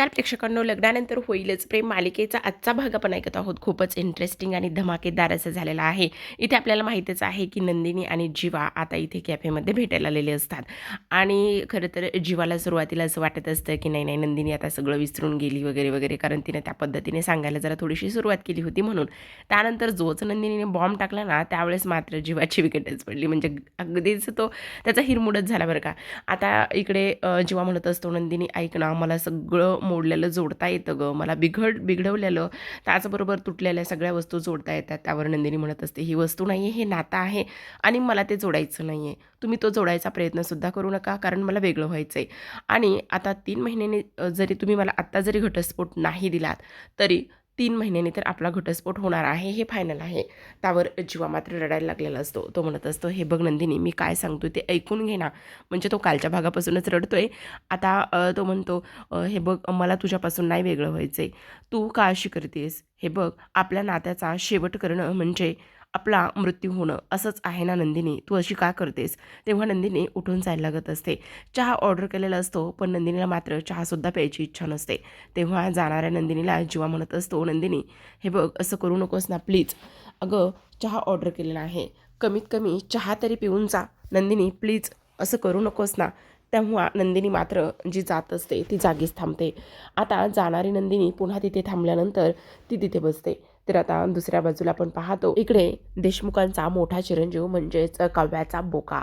नमस्कार प्रेक्षकांनो, लग्नानंतर होईलच प्रेम मालिकेचा आजचा भाग आपण ऐकत आहोत. खूपच इंटरेस्टिंग आणि धमाकेदार असं झालेला आहे. इथे आपल्याला माहीतच आहे की नंदिनी आणि जीवा आता इथे कॅफेमध्ये भेटायला आलेले असतात आणि खरं तर जीवाला सुरुवातीला असं वाटत असतं की नाही नंदिनी आता सगळं विसरून गेली वगैरे वगैरे, कारण तिने त्या पद्धतीने सांगायला जरा थोडीशी सुरुवात केली होती म्हणून. त्यानंतर जोच नंदिनीने बॉम्ब टाकला ना, त्यावेळेस मात्र जीवाची विकेटच पडली. म्हणजे अगदीच तो त्याचा हिरमुडच झाला बरं का. आता इकडे जीवा म्हणत असतो, नंदिनी ऐक ना, मला सगळं मोडलेलं जोडता येतं गं, मला बिघडवलेलं त्याचबरोबर तुटलेल्या सगळ्या वस्तू जोडता येतात. त्यावर नंदिनी म्हणत असते, ही वस्तू नाही आहे, हे नातं आहे आणि मला ते जोडायचं नाही आहे. तुम्ही तो जोडायचा प्रयत्नसुद्धा करू नका, कारण मला वेगळं व्हायचं आहे. आणि आता 3 महिन्यांनी जरी तुम्ही मला आत्ता जरी घटस्फोट नाही दिलात, तरी 3 महिन्यांनी तर आपला घटस्फोट होणार आहे, हे फायनल आहे. त्यावर जीवा मात्र रडायला लागलेला असतो. तो म्हणत असतो, हे बघ नंदिनी, मी काय सांगतोय ते ऐकून घे ना. म्हणजे तो कालच्या भागापासूनच रडतोय. आता तो म्हणतो, हे बघ मला तुझ्यापासून नाही वेगळं व्हायचं आहे. तू का अशी करतेस? हे बघ, आपल्या नात्याचा शेवट करणं म्हणजे आपला मृत्यू होणं असंच आहे ना नंदिनी, तू अशी का करतेस? तेव्हा नंदिनी उठून जायला लागत असते. चहा ऑर्डर केलेला असतो, पण नंदिनीला मात्र चहासुद्धा प्यायची इच्छा नसते. तेव्हा जाणाऱ्या नंदिनीला जीवा म्हणत असतो, नंदिनी हे बघ, असं करू नकोस ना प्लीज. अगं, चहा ऑर्डर केलेला आहे, कमीत कमी चहा तरी पिऊन जा. नंदिनी प्लीज, असं करू नकोस ना. तेव्हा नंदिनी मात्र जी जात असते ती जागीच थांबते. आता जाणारी नंदिनी पुन्हा तिथे थांबल्यानंतर ती तिथे बसते. तर आता दुसऱ्या बाजूला आपण पाहतो, इकडे देशमुखांचा मोठा चिरंजीव म्हणजेच काव्याचा बोका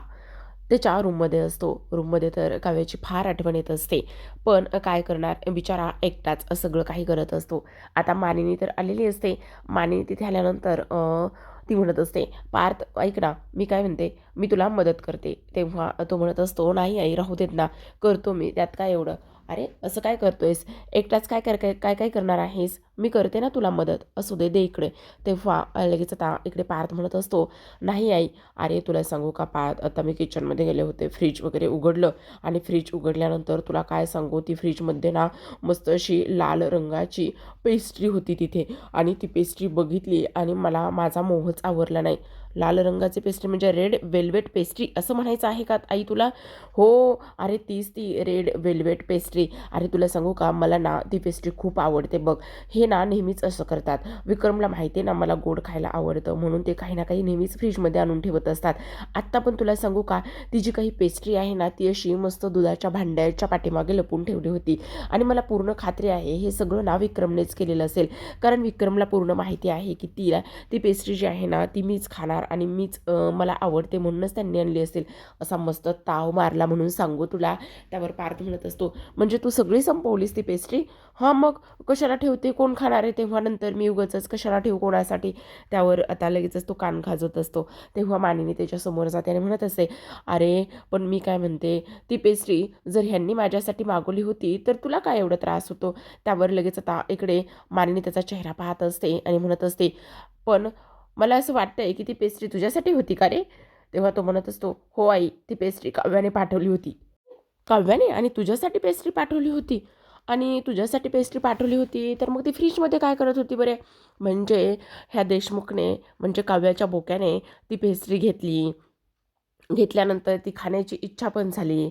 त्याच्या रूममध्ये असतो. रूममध्ये तर काव्याची फार आठवण येत असते. पण काय करणार, बिचारा एकटाच सगळं काही करत असतो. आता मानिनी तर आलेली असते. मानिनी तिथे आल्यानंतर ती म्हणत असते, पार्थ ऐक ना, मी काय म्हणते, मी तुला मदत करते. तेव्हा तो म्हणत असतो, नाही आई, राहू देत ना, करतो मी, त्यात काय एवढं. अरे असं काय करतोयस, एकटाच काय काय करणार आहेस, मी करते ना तुला मदत, असू दे, दे इकडे. तेव्हा लगेच आता इकडे पार्थ म्हणत असतो, नाही आई, अरे तुला सांगू का पार्थ, आता मी किचनमध्ये गेले होते, फ्रीज वगैरे उघडलं आणि फ्रीज उघडल्यानंतर तुला काय सांगू, ती फ्रीजमध्ये ना मस्त अशी लाल रंगाची पेस्ट्री होती तिथे. आणि ती पेस्ट्री बघितली आणि मला माझा मोहच आवरला नाही. लाल रंगाची पेस्ट्री म्हणजे रेड वेल्वेट पेस्ट्री असं म्हणायचं आहे का आई तुला? हो, अरे तीच ती रेड वेल्वेट पेस्ट्री. अरे तुला सांगू का, मला ना ती पेस्ट्री खूप आवडते बघ. हे ना नेहमीच असं करतात. विक्रमला माहिती आहे ना मला गोड खायला आवडतं, म्हणून ते काही ना काही नेहमीच फ्रीजमध्ये आणून ठेवत असतात. आत्ता पण तुला सांगू का, ती जी काही पेस्ट्री आहे ना, ती अशी मस्त दुधाच्या भांड्याच्या पाठीमागे लपून ठेवली होती. आणि मला पूर्ण खात्री आहे हे सगळं ना विक्रमनेच केलेलं असेल, कारण विक्रमला पूर्ण माहिती आहे की ती पेस्ट्री जी आहे ना ती मीच खाणार आणि मीच मला आवडते म्हणूनच त्यांनी आणली असेल. असा मस्त ताव मारला म्हणून सांगू तुला. त्यावर पार्थ म्हणत असतो, म्हणजे तू सगळी संपवलीस ती पेस्ट्री? हां, मग कशाला ठेवते, कोण खाणार आहे तेव्हा नंतर, मी उगाचच कशाला ठेवू कोणासाठी. त्यावर आता लगेचच तो कान खाजवत असतो. तेव्हा मानिनी त्याच्यासमोर जाते आणि म्हणत असते, अरे पण मी काय म्हणते, ती पेस्ट्री जर ह्यांनी माझ्यासाठी मागवली होती तर तुला काय एवढा त्रास होतो. त्यावर लगेच आता इकडे मानिनी त्याचा चेहरा पाहत असते आणि म्हणत असते, पण मला असं वाटतंय की ती पेस्ट्री तुझ्यासाठी होती का रे? तेव्हा तो म्हणत असतो, हो आई, ती पेस्ट्री काव्याने पाठवली होती. काव्याने आणि तुझ्यासाठी पेस्ट्री पाठवली होती? आणि तुझ्यासाठी पेस्ट्री पाठवली होती तर मग ती फ्रीजमध्ये काय करत होती बरे? म्हणजे ह्या देशमुखने, म्हणजे काव्याच्या बोक्याने ती पेस्ट्री घेतली. घेतल्यानंतर ती खाण्याची इच्छा पण झाली.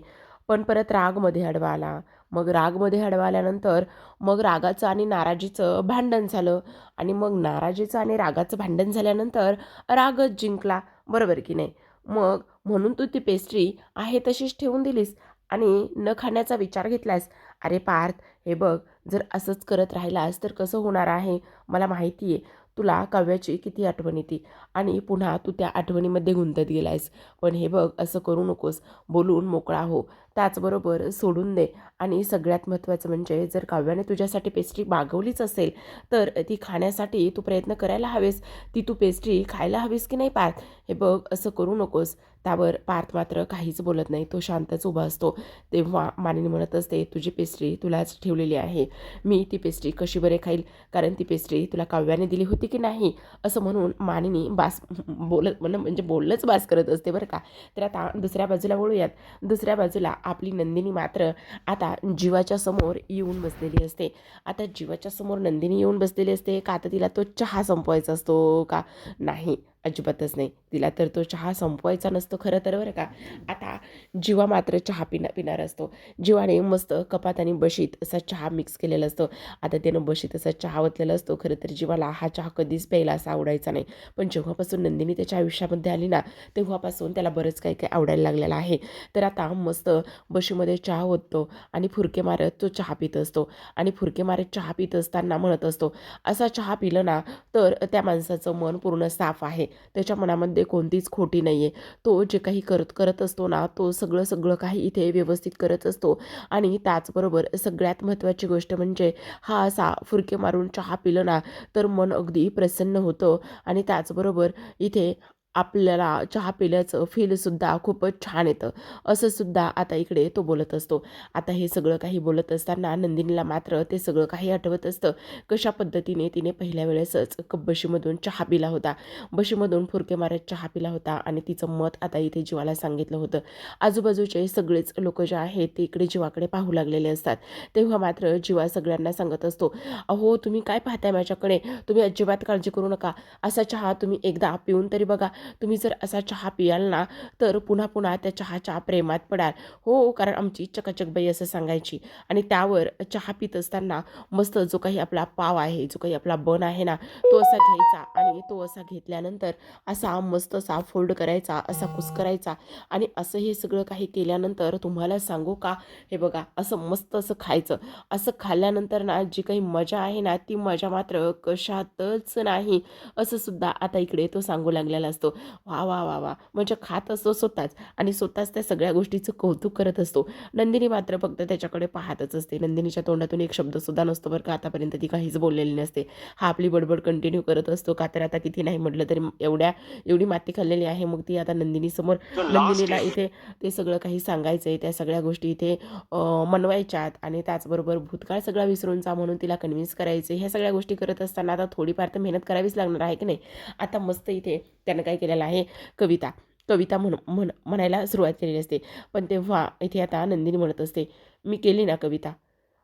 पण परत रागमध्ये अडवा आला. मग रागमध्ये अडवा आल्यानंतर मग रागाचं आणि नाराजीचं भांडण झालं आणि मग नाराजीचं आणि रागाचं भांडण झाल्यानंतर रागच जिंकला. बरोबर की नाही? मग म्हणून तू ती पेस्ट्री आहे तशीच ठेवून दिलीस आणि न खाण्याचा विचार घेतलास. अरे पार्थ, हे बघ, जर असंच करत राहिलास तर कसं होणार आहे? मला माहिती आहे तुला काव्याची किती आठवण येते आणि पुन्हा तू त्या आठवणीमध्ये गुंतत गेलायस. पण हे बघ, असं करू नकोस. बोलून मोकळा हो. त्याचबरोबर सोडून दे. आणि सगळ्यात महत्त्वाचं म्हणजे जर काव्याने तुझ्यासाठी पेस्ट्री मागवलीच असेल तर ती खाण्यासाठी तू प्रयत्न करायला हवेस. ती तू पेस्ट्री खायला हवीस की नाही पार्थ? हे बघ, असं करू नकोस. त्यावर पार्थ मात्र काहीच बोलत नाही. तो शांतच उभा असतो. तेव्हा मानिनी म्हणत असते, तुझी पेस्ट्री तुलाच ठेवलेली आहे. मी ती पेस्ट्री कशी बरे खाईल, कारण ती पेस्ट्री तुला काव्याने दिली होती की नाही, असं म्हणून मानिनी म्हणजे बोललंच बास करत असते बरं का. तर आता दुसऱ्या बाजूला वळूयात. दुसऱ्या बाजूला आपली नंदिनी मात्र आता जीवाच्या समोर येऊन बसलेली असते. आता जीवाच्या समोर नंदिनी येऊन बसलेली असते का, आता तिला तो चहा संपवायचा असतो का? नाही, अजिबातच नाही. तिला तर तो चहा संपवायचा नसतो खरं तर बरं का. आता जीवा मात्र चहा पिणार असतो. जीवाने मस्त कपात आणि बशीत असा चहा मिक्स केलेला असतो. आता त्यानं बशीत असा चहा ओतलेला असतो. खरं तर जीवाला हा चहा कधीच प्यायला असा आवडायचा नाही. पण जेव्हापासून नंदिनी त्याच्या आयुष्यामध्ये आली ना, तेव्हापासून त्याला बरंच काही आवडायला लागलेलं आहे. तर आता मस्त बशीमध्ये चहा ओततो आणि फुरके मारत तो चहा पित असतो आणि फुरके मारत चहा पित असताना म्हणत असतो, असा चहा पिलं ना तर त्या माणसाचं मन पूर्ण साफ आहे. त्याच्या मनामध्ये कोणतीच खोटी नाही आहे. तो जे काही करत असतो ना, तो सगळं काही इथे व्यवस्थित करत असतो आणि त्याचबरोबर सगळ्यात महत्त्वाची गोष्ट म्हणजे हा असा फुरके मारून चहा पिलं ना, तर मन अगदी प्रसन्न होतं आणि त्याचबरोबर इथे आपल्याला चहा पिल्याचं फीलसुद्धा खूपच छान येतं, असं सुद्धा आता इकडे तो बोलत असतो. आता हे सगळं काही बोलत असताना नंदिनीला मात्र ते सगळं काही आठवत असतं. कशा पद्धतीने तिने पहिल्या वेळेसच बशीमधून चहा पिला होता, बशीमधून फुरके मारत चहा पिला होता आणि तिचं मत आता इथे जीवाला सांगितलं होतं. आजूबाजूचे सगळेच लोक जे आहेत ते इकडे जीवाकडे पाहू लागलेले असतात. तेव्हा मात्र जीवा सगळ्यांना सांगत असतो, अहो तुम्ही काय पाहताय माझ्याकडे, तुम्ही अजिबात काळजी करू नका. असा चहा तुम्ही एकदा पिऊन तरी बघा. तुम्ही जर असा चहा पियाल ना तर पुन्हा पुन्हा त्या चहाच्या प्रेमात पडाल. हो, कारण आमची चकाचकबाई असं सांगायची. आणि त्यावर चहा पित असताना मस्त जो काही आपला पाव आहे, जो काही आपला बन आहे ना, तो असा घ्यायचा आणि तो असा घेतल्यानंतर असा मस्त असा फोल्ड करायचा, असा कुस्करायचा आणि असं हे सगळं काही केल्यानंतर तुम्हाला सांगू का, हे बघा असं मस्त असं खायचं. असं खाल्ल्यानंतर ना जी काही मजा आहे ना, ती मजा मात्र कशातच नाही, असं सुद्धा आता इकडे तो सांगू लागलेला असतो. वाह, वाह, वाह, वाह! म्हणजे खात असतो स्वतःच आणि स्वतःच त्या सगळ्या गोष्टीचं कौतुक करत असतो. नंदिनी मात्र फक्त त्याच्याकडे पाहतच असते. नंदिनीच्या तोंडातून एक शब्दसुद्धा नसतो बरं का, आतापर्यंत ती काहीच बोललेली नसते. हा आपली बडबड कंटिन्यू करत असतो. का तर आता किती नाही म्हटलं तरी एवढी माती खाल्लेली आहे. मग ती आता नंदिनीसमोर नंदिनीला इथे ते सगळं काही सांगायचं आहे. त्या सगळ्या गोष्टी इथे मनवायच्यात आणि त्याचबरोबर भूतकाळ सगळा विसरून जा म्हणून तिला कन्व्हिन्स करायचं. ह्या सगळ्या गोष्टी करत असताना आता थोडीफार तर मेहनत करावीच लागणार आहे की नाही. आता मस्त इथे त्यानं काय केलेलं आहे, कविता कविता म्हणायला सुरुवात केलेली असते. पण तेव्हा इथे आता नंदिनी म्हणत असते, मी केली ना कविता,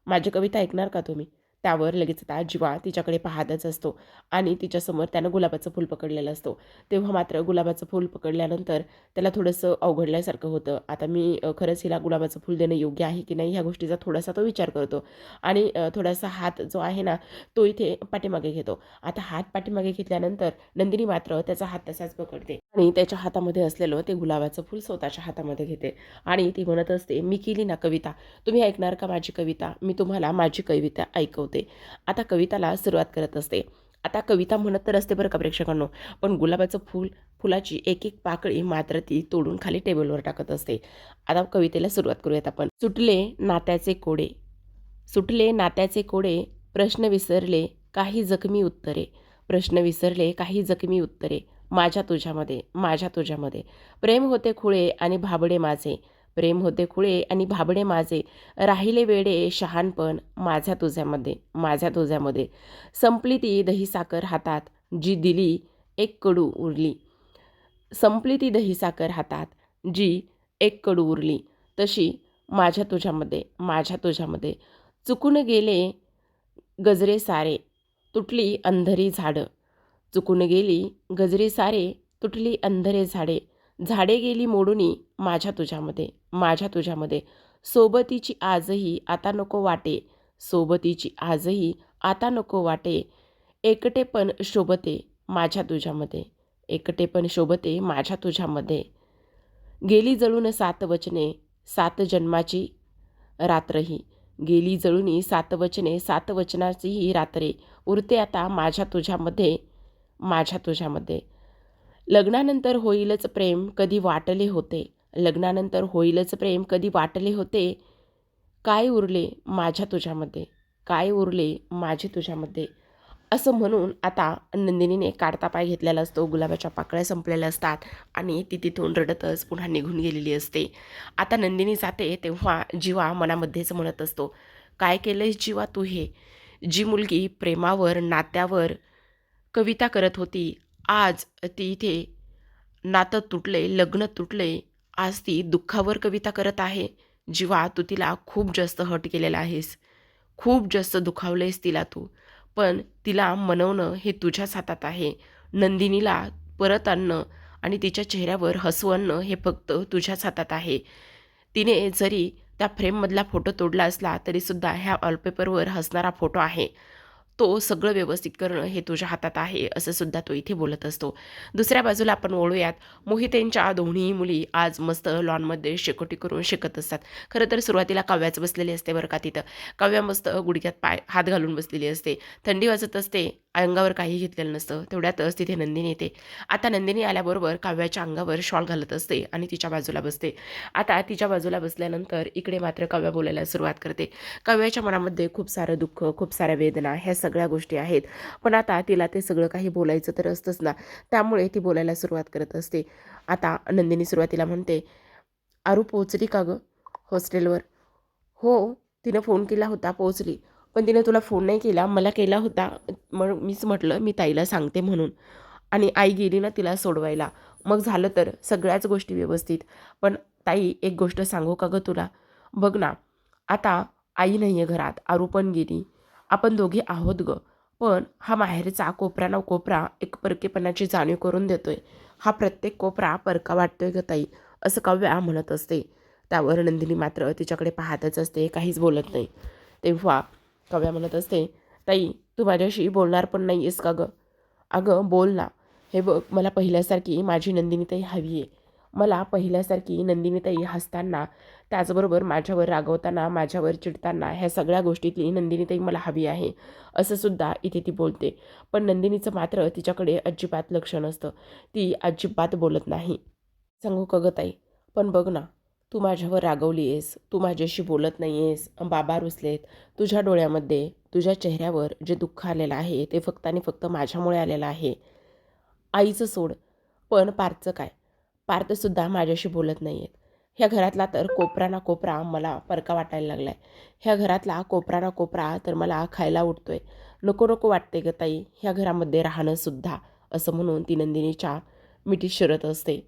माझी कविता ऐकणार का तुम्ही? त्यावर लगेच आता जीवा तिच्याकडे पाहतच असतो आणि तिच्यासमोर त्यानं गुलाबाचं फूल पकडलेलं असतो. तेव्हा मात्र गुलाबाचं फूल पकडल्यानंतर त्याला थोडंसं अवघडल्यासारखं होतं. आता मी खरंच हिला गुलाबाचं फूल देणं योग्य आहे की नाही ह्या गोष्टीचा थोडासा तो विचार करतो आणि थोडासा हात जो आहे ना, तो इथे पाठीमागे घेतो. आता हात पाठीमागे घेतल्यानंतर नंदिनी मात्र त्याचा हात तसाच पकडते आणि त्याच्या हातामध्ये असलेलं ते गुलाबाचं फूल स्वतःच्या हातामध्ये घेते आणि ती म्हणत असते, मी केली ना कविता, तुम्ही ऐकणार का माझी कविता? मी तुम्हाला माझी कविता ऐकवते. आता कविताला सुरुवात करत असते. आता कविता म्हणत तर असते बरं का प्रेक्षकांनो, पण गुलाबाचं फुलाची एक एक पाकळी मात्र ती तोडून खाली टेबलवर टाकत असते. आता कवितेला सुरुवात करूयात आपण. सुटले नात्याचे कोडे, प्रश्न विसरले काही जखमी उत्तरे, प्रश्न विसरले काही जखमी उत्तरे, माझ्या तुझ्यामध्ये प्रेम होते खुळे आणि भाबडे माझे, प्रेम होते खुळे आणि भाबडे माझे, राहिले वेडे शहाणपण माझ्या तुझ्यामध्ये संपली ती दही साखर हातात, जी दिली एक कडू उरली, संपली ती दही साखर हातात, जी एक कडू उरली, तशी माझ्या तुझ्यामध्ये चुकून गेले गजरे सारे, तुटली अंधरी झाडं, चुकून गेली गजरे सारे, तुटली अंधरे झाडे, झाडे गेली मोडूनी माझ्या तुझ्यामध्ये सोबतीची आजही आता नको वाटे, सोबतीची आजही आता नको वाटे, एकटेपण शोभते माझ्या तुझ्यामध्ये, एकटेपण शोभते माझ्या तुझ्यामध्ये, गेली जळून सात वचने सात जन्माची रात्रही, गेली जळूनी सात वचने सात वचनाची ही रात्रे, उरते आता माझ्या तुझ्यामध्ये लग्नानंतर होईलच प्रेम कधी वाटले होते, लग्नानंतर होईलच प्रेम कधी वाटले होते, काय उरले माझ्या तुझ्यामध्ये, काय उरले माझे तुझ्यामध्ये, असं म्हणून आता नंदिनीने काढता पाय घेतलेला असतो. गुलाबाच्या पाकळ्या संपलेल्या असतात आणि ती तिथून रडतच पुन्हा निघून गेलेली असते. आता नंदिनी जाते तेव्हा जीवा मनामध्येच म्हणत असतो, काय केलंयस जीवा तू हे? जी मुलगी प्रेमावर नात्यावर कविता करत होती, आज ती इथे नातं तुटले, लग्न तुटले, आज ती दुःखावर कविता करत आहे. जीवा तू तिला खूप जास्त हर्ट केलेला आहेस, खूप जास्त दुखावलेस तिला तू. पण तिला मनवणं हे तुझ्याच हातात आहे. नंदिनीला परत आणणं आणि तिच्या चेहऱ्यावर हसू आणणं हे फक्त तुझ्याच हातात आहे. तिने जरी त्या फ्रेममधला फोटो तोडला असला तरीसुद्धा ह्या वॉलपेपरवर हसणारा फोटो आहे. तो सगळं व्यवस्थित करणं हे तुझ्या हातात आहे, असं सुद्धा तो इथे बोलत असतो. दुसऱ्या बाजूला आपण वळूयात. मोहितेंच्या दोन्ही मुली आज मस्त लॉनमध्ये शेकोटी करून शिकत असतात. खरं तर सुरुवातीला काव्याच बसलेली असते बरं का तिथं. काव्या मस्त गुडघ्यात हात घालून बसलेली असते. थंडी वाजत असते. अंगावर काही घेतलेलं नसतं. तेवढ्यातच तिथे नंदिनी येते. आता नंदिनी आल्याबरोबर काव्याच्या अंगावर शॉल घालत असते आणि तिच्या बाजूला बसते. आता तिच्या बाजूला बसल्यानंतर इकडे मात्र काव्या बोलायला सुरुवात करते. काव्याच्या मनामध्ये खूप सारं दुःख, खूप साऱ्या वेदना ह्या सगळ्या गोष्टी आहेत. पण आता तिला ते सगळं काही बोलायचं तर असतंच ना, त्यामुळे ती बोलायला सुरुवात करत असते. आता नंदिनी सुरुवातीला म्हणते, "आरू पोहोचली का गं हॉस्टेलवर?" "हो, तिनं फोन केला होता, पोहोचली. पण तिने तुला फोन नाही केला, मला केला होता. मग मीच म्हटलं मी ताईला सांगते म्हणून. आणि आई गेली ना तिला सोडवायला. मग झालं तर सगळ्याच गोष्टी व्यवस्थित. पण ताई एक गोष्ट सांगू का गं तुला? बघ ना, आता आई नाही आहे घरात, आरू पण गेली. आपण दोघी आहोत गं. पण हा माहेरचा कोपरा ना कोपरा एक परकेपणाची जाणीव करून देतोय. हा प्रत्येक कोपरा परका वाटतोय गं ताई," असं काव्या म्हणत असते. त्यावर नंदिनी मात्र तिच्याकडे पाहतच असते, काहीच बोलत नाही. तेव्हा काव्या म्हणत असते, "ताई, तू माझ्याशी बोलणार पण नाही आहेस का गं? अगं बोल ना. हे बघ, मला पहिल्यासारखी माझी नंदिनीताई हवी आहे. मला पहिल्यासारखी नंदिनीताई हसताना, त्याचबरोबर माझ्यावर रागवताना, माझ्यावर चिडताना ह्या सगळ्या गोष्टीतली नंदिनीताई मला हवी आहे," असं सुद्धा इथे ती बोलते. पण नंदिनीचं मात्र तिच्याकडे अजिबात लक्ष नसतं. ती अजिबात बोलत नाही. "सांगू का गं ताई? पण बघ ना, तू माझ्यावर रागवली आहेस, तू माझ्याशी बोलत नाही आहेस, बाबा रुसलेत. तुझ्या डोळ्यामध्ये, तुझ्या चेहऱ्यावर जे दुःख आलेलं आहे ते फक्त आणि फक्त माझ्यामुळे आलेलं आहे. आईचं सोड, पण पार्थचं काय? पार्थसुद्धा माझ्याशी बोलत नाही आहेत. ह्या घरातला तर कोपरा ना कोपरा मला परका वाटायला लागला आहे. ह्या घरातला कोपरा ना कोपरा तर मला खायला उठतोय. नको नको वाटते गं ताई ह्या घरामध्ये राहणंसुद्धा," असं म्हणून ती नंदिनीच्या मिठीत शिरत असते.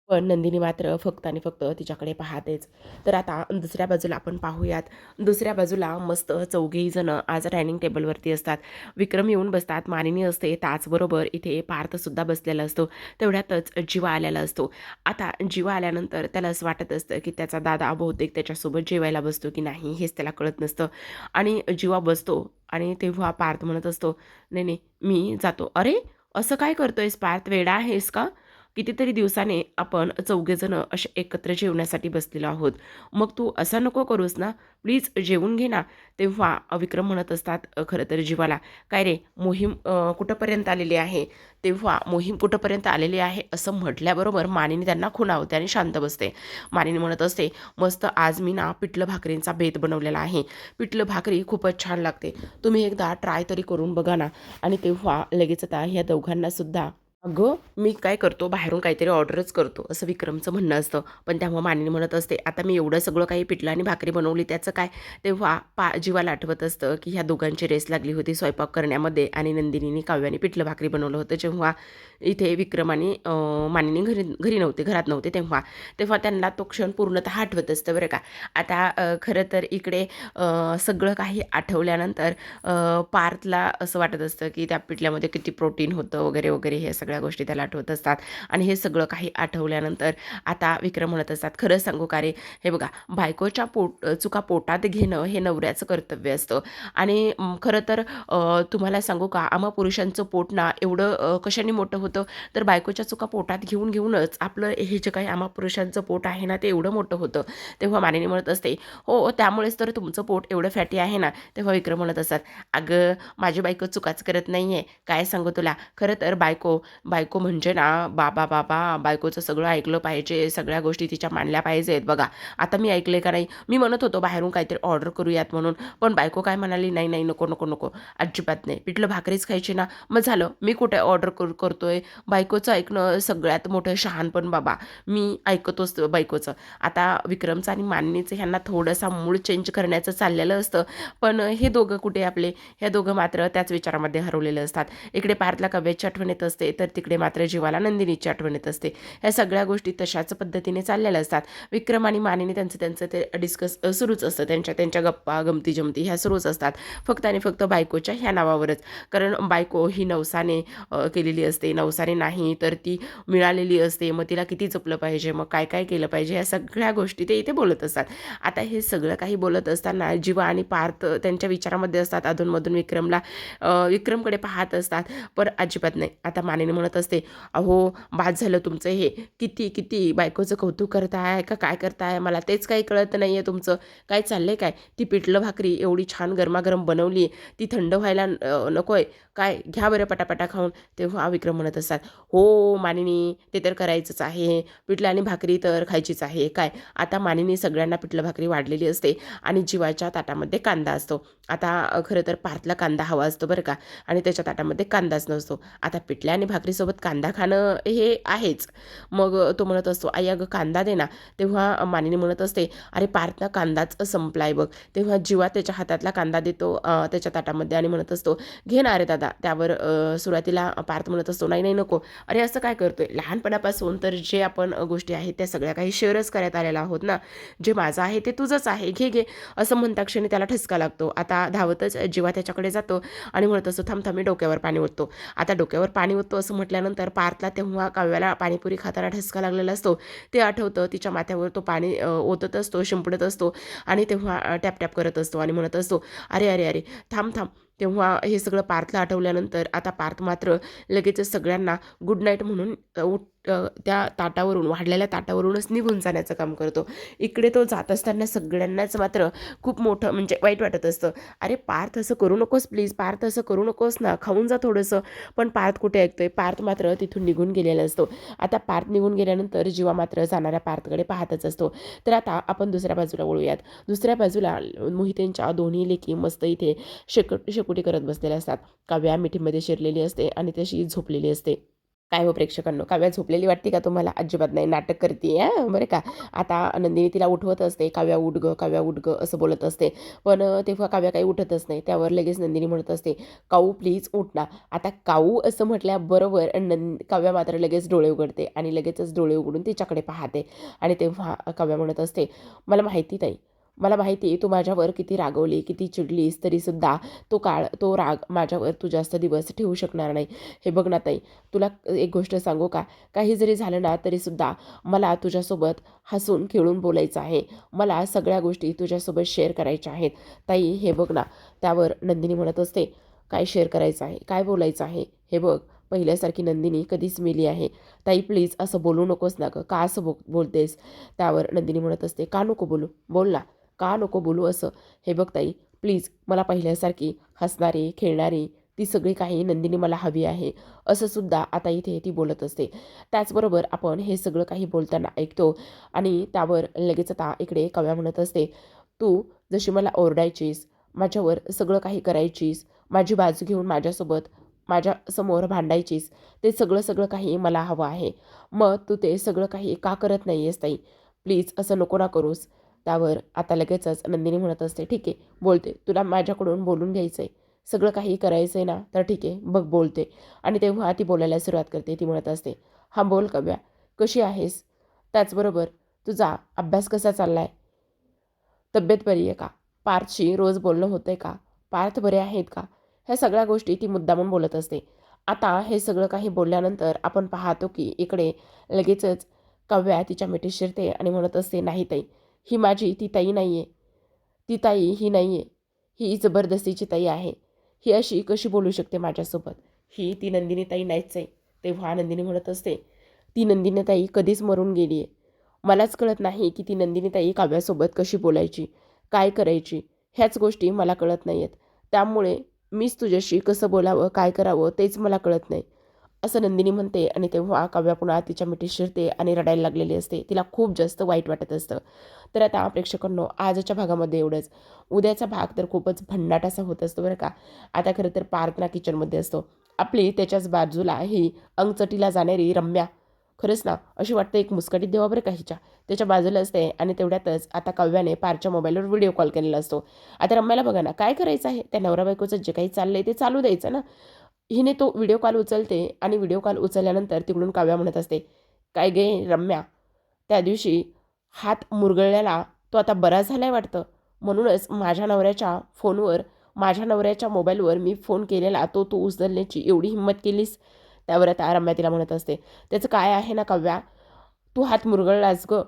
पण नंदिनी मात्र फक्त आणि फक्त तिच्याकडे पाहतेच. तर आता दुसऱ्या बाजूला आपण पाहूयात. दुसऱ्या बाजूला मस्त चौघेही जणं आज डायनिंग टेबलवरती असतात. विक्रम येऊन बसतात, मानिनी असते, त्याचबरोबर इथे पार्थसुद्धा बसलेला असतो. तेवढ्यातच जीवा आलेला असतो. आता जीवा आल्यानंतर त्याला असं वाटत असतं की त्याचा दादा बहुतेक त्याच्यासोबत जेवायला बसतो की नाही हेच त्याला कळत नसतं. आणि जीवा बसतो आणि तेव्हा पार्थ म्हणत असतो, "नाही, नाही, मी जातो." "अरे, असं काय करतोयस पार्थ, वेडा आहेस का? कितीतरी दिवसाने आपण चौघेजणं असे एकत्र जेवण्यासाठी बसलेलो आहोत. मग तू असा नको करूस ना, प्लीज जेवून घे ना." तेव्हा विक्रम म्हणत असतात खरं तर जीवाला, "काय रे, मोहीम कुठंपर्यंत आलेली आहे?" तेव्हा मोहीम कुठंपर्यंत आलेली आहे असं म्हटल्याबरोबर मानिनी त्यांना खुणावते आणि शांत बसते. मानिनी म्हणत असते, "मस्त आज मी ना पिठलं भाकरींचा बेत बनवलेला आहे. पिठलं भाकरी खूपच छान लागते. तुम्ही एकदा ट्राय तरी करून बघा ना." आणि तेव्हा लगेच आता ह्या दोघांनासुद्धा, "अगं, मी काय करतो, बाहेरून काहीतरी ऑर्डरच करतो," असं विक्रमचं म्हणणं असतं. पण तेव्हा मानिनी म्हणत असते, "आता मी एवढं सगळं काही पिठलं आणि भाकरी बनवली त्याचं काय?" तेव्हा जीवाला आठवत असतं की ह्या दोघांची रेस लागली होती स्वयंपाक करण्यामध्ये आणि नंदिनीने काव्याने पिठलं भाकरी बनवलं होतं, जेव्हा इथे विक्रम आणि मानिनी घरी घरी नव्हते, घरात नव्हते तेव्हा. तेव्हा त्यांना तो क्षण पूर्णतः आठवत असतं बरं का. आता खरं तर इकडे सगळं काही आठवल्यानंतर पार्थला असं वाटत असतं की त्या पिठल्यामध्ये किती प्रोटीन होतं वगैरे वगैरे, हे सगळ्या गोष्टी त्याला आठवत असतात. आणि हे सगळं काही आठवल्यानंतर आता विक्रम म्हणत असतात, "खरं सांगू का रे, हे बघा, बायकोच्या चुका पोटात घेणं हे नवऱ्याचं कर्तव्य असतं. आणि खरं तर तुम्हाला सांगू का, आम्हा पुरुषांचं पोट ना एवढं कशाने मोठं होतं, तर बायकोच्या चुका पोटात घेऊनच आपलं हे जे काही आम्हा पुरुषांचं पोट आहे ना ते एवढं मोठं होतं." तेव्हा मानिनी म्हणत असते, "हो, त्यामुळेच तर तुमचं पोट एवढं फॅटी आहे ना." तेव्हा विक्रम म्हणत असतात, "अगं, माझी बायको चुकाच करत नाही आहे. काय सांगू तुला, खरं तर बायको बायको म्हणजे ना, बाबा, बाबा, बायकोचं सगळं ऐकलं पाहिजे, सगळ्या गोष्टी तिच्या मानल्या पाहिजेत. बघा, आता मी ऐकले का नाही, मी म्हणत होतो बाहेरून काहीतरी ऑर्डर करूयात म्हणून, पण बायको काय म्हणाली, नाही, नाही, नको, नको, नको, अजिबात नाही. पिठलं भाकरीच खायची ना, मग झालं, मी कुठे ऑर्डर करतोय. बायकोचं ऐकणं सगळ्यात मोठं शहाणपण बाबा. मी ऐकतोच बायकोचं." आता विक्रमचं आणि मानिनीचं ह्यांना थोडासा मूड चेंज करण्याचं चाललेलं असतं, पण हे दोघं कुठे आपले, ह्या दोघं मात्र त्याच विचारामध्ये हरवलेले असतात. इकडे पार्थला काव्याची आठवण येत असते, तर तर तिकडे मात्र जीवाला नंदिनीची आठवण येत असते. ह्या सगळ्या गोष्टी तशाच पद्धतीने चाललेल्या असतात. विक्रम आणि मानिनी त्यांचं ते डिस्कस सुरूच असतं. त्यांच्या गप्पा गमती-जमती ह्या सुरूच असतात. फक्त आणि फक्त बायकोच्या ह्या नावावरच. कारण बायको ही नवसाने केलेली असते. नवसाने नाही तर ती मिळालेली असते. मग तिला किती जपलं पाहिजे, मग काय-काय केलं पाहिजे, या सगळ्या गोष्टी ते इथे बोलत असतात. आता हे सगळं काही बोलत असताना जीवा आणि पार्थ त्यांच्या विचारामध्ये असतात. अधूनमधून विक्रमकडे पाहत असतात, पण अजिबात नाही. आता मानिनी म्हणत असते, "अहो, बाद झालं तुमचं हे. किती बायकोचं कौतुक करताय का काय करताय? मला तेच काही कळत नाहीये तुमचं. काय चाललंय काय? ती पिठलं भाकरी एवढी छान गरमागरम बनवली, ती थंड व्हायला नकोय काय? घ्या बरं पटापटा खाऊन." तेव्हा विक्रम म्हणत असतात, "हो मानिनी, ते तर करायचंच आहे. पिठलं आणि भाकरी तर खायचीच आहे काय?" आता मानिनी सगळ्यांना पिठलं भाकरी वाढलेली असते आणि जीवाच्या ताटामध्ये कांदा असतो. आता खरं तर पार्थला कांदा हवा असतो बरं का, आणि त्याच्या ताटामध्ये कांदाच नसतो. आता पिठल्या आणि भाकरीसोबत कांदा खाणं हे आहेच. मग तो म्हणत असतो, "आई अगं कांदा दे ना." तेव्हा मानिनी म्हणत असते, "अरे पार्थना कांदाच संपलाय बघ." तेव्हा जीवा त्याच्या हातातला कांदा देतो त्याच्या ताटामध्ये आणि म्हणत असतो, "घे ना रे दादा." त्यावर सुरुवातीला पार्थ म्हणत असतो, "नाही नको." अरे असं काय करतोय? लहानपणापासून तर जे आपण गोष्टी आहेत त्या सगळ्या काही शेअरच करत आलेला आहोत ना. जे माझं आहे ते तुझंच आहे, घे असं म्हणता क्षणी त्याला ठसका लागतो. आता धावतच जीवा त्याच्याकडे जातो आणि म्हणत असतो, "थांब मी डोक्यावर पाणी ओततो." आता डोक्यावर पाणी ओततो असं म्हटल्यानंतर पार्थला तेव्हा काव्याला पाणीपुरी खाताना ठसका लागलेला असतो. ते आठवतं. तिच्या माथ्यावर तो पाणी ओतत असतो, शिंपडत असतो आणि तेव्हा टॅप करत असतो आणि म्हणत असतो, "अरे, थांब." तेव्हा हे सगळं पार्थला आठवल्यानंतर आता पार्थ मात्र लगेचच सगळ्यांना गुड नाईट म्हणून त्या ताटावरून, वाढलेल्या ताटावरूनच निघून जाण्याचं काम करतो. इकडे तो जात असताना सगळ्यांनाच मात्र खूप मोठं म्हणजे वाईट वाटत असतं. "अरे पार्थ असं करू नकोस प्लीज, पार्थ असं करू नकोस ना, खाऊन जा थोडंसं." पण पार्थ कुठे ऐकतोय? पार्थ मात्र तिथून निघून गेलेला असतो. आता पार्थ निघून गेल्यानंतर जीवा मात्र जाणाऱ्या पार्थकडे पाहतच असतो. तर आता आपण दुसऱ्या बाजूला वळूयात. दुसऱ्या बाजूला मोहितेंच्या दोन्ही लेकी मस्त इथे शेकोटी करत बसलेल्या असतात. काव्या मिठीमध्ये शिरलेली असते आणि तशी झोपलेली असते. काय हो प्रेक्षकांनो, काव्या झोपलेली वाटते का तुम्हाला? अजिबात नाही, नाटक करते हां, बरं का. आता नंदिनी तिला उठवत असते, "काव्या उठ गं, काव्या उठ गं," असं बोलत असते. पण तेव्हा काव्या काही उठतच नाही. त्यावर लगेच नंदिनी म्हणत असते, "काऊ प्लीज उठ ना." आता काऊ असं म्हटल्याबरोबर काव्या मात्र लगेच डोळे उघडते आणि लगेचच डोळे उघडून तिच्याकडे पाहते आणि तेव्हा काव्या म्हणत असते, "मला माहिती ताई, मला माहिती आहे तू माझ्यावर किती रागवली, किती चिडलीस, तरीसुद्धा तो राग माझ्यावर तू जास्त दिवस ठेवू शकणार नाही. हे बघ ना ताई, तुला एक गोष्ट सांगू का? काही जरी झालं ना तरीसुद्धा मला तुझ्यासोबत हसून खेळून बोलायचं आहे. मला सगळ्या गोष्टी तुझ्यासोबत शेअर करायच्या आहेत. ताई हे बघ ना." त्यावर नंदिनी म्हणत असते, "काय शेअर करायचं आहे? काय बोलायचं आहे? हे बघ, पहिल्यासारखी नंदिनी कधीच मेली आहे. ताई प्लीज असं बोलू नकोस ना गं. का असं बोलतेस?" त्यावर नंदिनी म्हणत असते, "का नको बोलू? बोल ना. का नको बोलू असं? हे बघ ताई, प्लीज मला पहिल्यासारखी हसणारी, खेळणारी ती सगळी काही नंदिनी मला हवी आहे." असं सुद्धा आता इथे ती बोलत असते. त्याचबरोबर आपण हे सगळं काही बोलताना ऐकतो आणि त्यावर लगेच आता इकडे काव्या म्हणत असते, "तू जशी मला ओरडायचीस, माझ्यावर सगळं काही करायचीस, माझी बाजू घेऊन माझ्यासमोर भांडायचीस, ते सगळं काही मला हवं आहे. मग तू ते सगळं काही का करत नाही आहेस ताई? प्लीज असं नको ना करूस." त्यावर आता लगेचच नंदिनी म्हणत असते, "ठीक आहे, बोलते. तुला माझ्याकडून बोलून घ्यायचं आहे, सगळं काही करायचं आहे ना, तर ठीक आहे, बघ बोलते." आणि तेव्हा ती बोलायला सुरुवात करते. ती म्हणत असते, "हां बोल काव्या, कशी आहेस? त्याचबरोबर तुझा अभ्यास कसा चालला आहे? तब्येत बरी आहे का? पार्थशी रोज बोलणं होतं आहे का? पार्थ बरे आहेत का?" ह्या सगळ्या गोष्टी ती मुद्दामून बोलत असते. आता हे सगळं काही बोलल्यानंतर आपण पाहतो की इकडे लगेचच काव्या तिच्या मिठीत शिरते आणि म्हणत असते, "नाही ताई, ही माझी ती ताई नाही आहे. ती ताई ही नाही आहे. ही जबरदस्तीची ताई आहे. ही अशी कशी बोलू शकते माझ्यासोबत? ही ती नंदिनी ताई नाहीच आहे." तेव्हा नंदिनी म्हणत असते, "ती नंदिनी ताई कधीच मरून गेली आहे. मलाच कळत नाही की ती नंदिनी ताई काव्यासोबत कशी बोलायची, काय करायची, ह्याच गोष्टी मला कळत नाही आहेत. त्यामुळे मीच तुझ्याशी कसं बोलावं, काय करावं तेच मला कळत नाही." असं नंदिनी म्हणते आणि तेव्हा काव्या पुन्हा तिच्या मिठीत शिरते आणि रडायला लागलेली असते. तिला खूप जास्त वाईट वाटत असतं. तर आता प्रेक्षकांनो, आजच्या भागामध्ये एवढंच. उद्याचा भाग तर खूपच भन्नाट असा होत असतो बरं का. आता खरं तर पार्थना किचनमध्ये असतो. आपली त्याच्याच बाजूला ही अंगचटीला जाणारी रम्या, खरंच ना अशी वाटतं एक मुस्कटीत देवा बरं का हिच्या. त्याच्या बाजूला असते आणि तेवढ्यातच आता काव्याने पारच्या मोबाईलवर व्हिडिओ कॉल केलेला असतो. आता रम्याला बघा ना, काय करायचं आहे? त्या नवरा बायकोचं जे काही चाललंय ते चालू द्यायचं ना. हिने तो व्हिडिओ कॉल उचलते आणि व्हिडिओ कॉल उचलल्यानंतर तिकडून काव्या म्हणत असते, "काय गे रम्या, त्या दिवशी हात मुरगळलेला तो आता बरा झालाय वाटतं. म्हणूनच माझ्या नवऱ्याच्या मोबाईलवर मी फोन केलेला, तो तू उचलण्याची एवढी हिंमत केलीस?" त्यावर आता रम्या तिला म्हणत असते, "त्याचं काय आहे ना काव्या, तू हात मुरगळलास गं,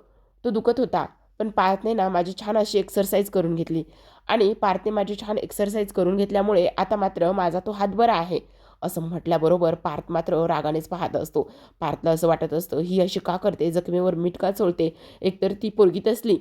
तो दुखत होता. पण पार्थने ना माझी छान अशी एक्सरसाइज करून घेतली आणि पार्थने माझी छान एक्सरसाइज करून घेतल्यामुळे आता मात्र माझा तो हात बरा आहे." असं म्हटल्याबरोबर पार्थ मात्र रागानेच पाहत असतो. पार्थला असं वाटत असतं, ही अशी का करते, जखमेवर मीठ का चोळते, एकतर ती पोरगी तसली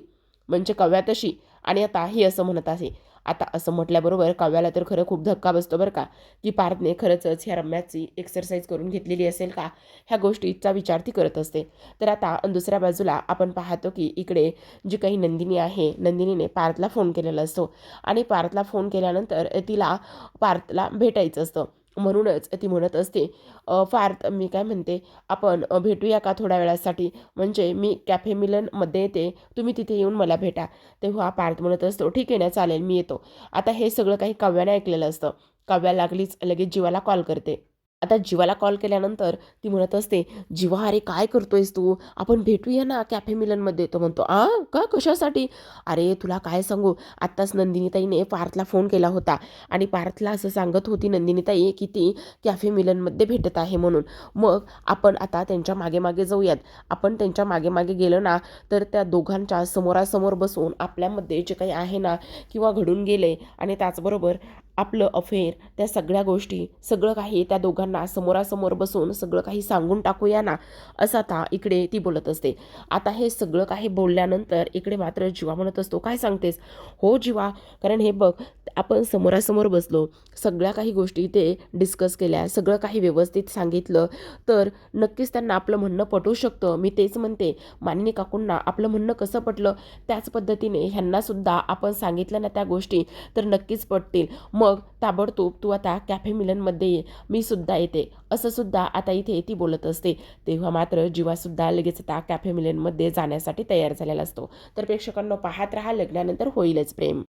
म्हणजे काव्या तशी, आणि आता ही असं म्हणत आहे. आता असं म्हटल्याबरोबर काव्याला तर खरं खूप धक्का बसतो बरं का, की पार्थने खरंच ह्या रम्याची एक्सरसाइज करून घेतलेली असेल का, ह्या गोष्टीचा विचार ती करत असते. तर आता दुसऱ्या बाजूला आपण पाहतो की इकडे जी काही नंदिनी आहे, नंदिनीने पार्थला फोन केलेला असतो आणि पार्थला फोन केल्यानंतर तिला पार्थला भेटायचं असतं. म्हणूनच ती म्हणत असते, पार्थ मी काय म्हणते, आपण भेटूया का थोड्या वेळासाठी, म्हणजे मी कॅफे मिलनमध्ये येते, तुम्ही तिथे येऊन मला भेटा. तेव्हा पार्थ म्हणत असतो, ठीक आहे ना, चालेल, मी येतो. आता हे सगळं काही काव्याने ऐकलेलं असतं. काव्या लागलीच लगेच जीवाला कॉल करते. आता जीवाला कॉल केल्यानंतर ती म्हणत असते, "जीवा, अरे काय करतोयस तू? आपण भेटूया ना कॅफे मिलनमध्ये." तो म्हणतो, "आ, का? कशासाठी?" "अरे तुला काय सांगू, आत्ताच नंदिनीताईने पार्थला फोन केला होता आणि पार्थला असं सांगत होती नंदिनीताई की ती कॅफे मिलनमध्ये भेटत आहे म्हणून. मग आपण आता त्यांच्या मागे जाऊयात. आपण त्यांच्या मागे गेलो ना, तर त्या दोघांच्या समोरासमोर बसून आपल्यामध्ये जे काही आहे ना, किंवा घडून गेले आणि त्याचबरोबर आपलं अफेअर, त्या सगळ्या गोष्टी, सगळं काही त्या दोघांना समोरासमोर बसून सगळं काही सांगून टाकूया ना." असं आता इकडे ती बोलत असते. आता हे सगळं काही बोलल्यानंतर इकडे मात्र जीवा म्हणत असतो, "काय सांगतेस?" "हो जीवा, कारण हे बघ, आपण समोरासमोर बसलो, सगळ्या काही गोष्टी ते डिस्कस केल्या, सगळं काही व्यवस्थित सांगितलं, तर नक्कीच त्यांना आपलं म्हणणं पटू शकतं. मी तेच म्हणते, मानिनी काकूंना आपलं म्हणणं कसं पटलं, त्याच पद्धतीने ह्यांनासुद्धा आपण सांगितलं ना त्या गोष्टी, तर नक्कीच पटतील. मग ताबडतोब तू आता कॅफे मिलनमध्ये ये, मी सुद्धा येते." असं सुद्धा आता इथे ती बोलत असते. तेव्हा मात्र जीवासुद्धा लगेच आता कॅफे मिलनमध्ये जाण्यासाठी तयार झालेला असतो. तर प्रेक्षकांनो, पाहत राहा, लग्नानंतर होईलच प्रेम.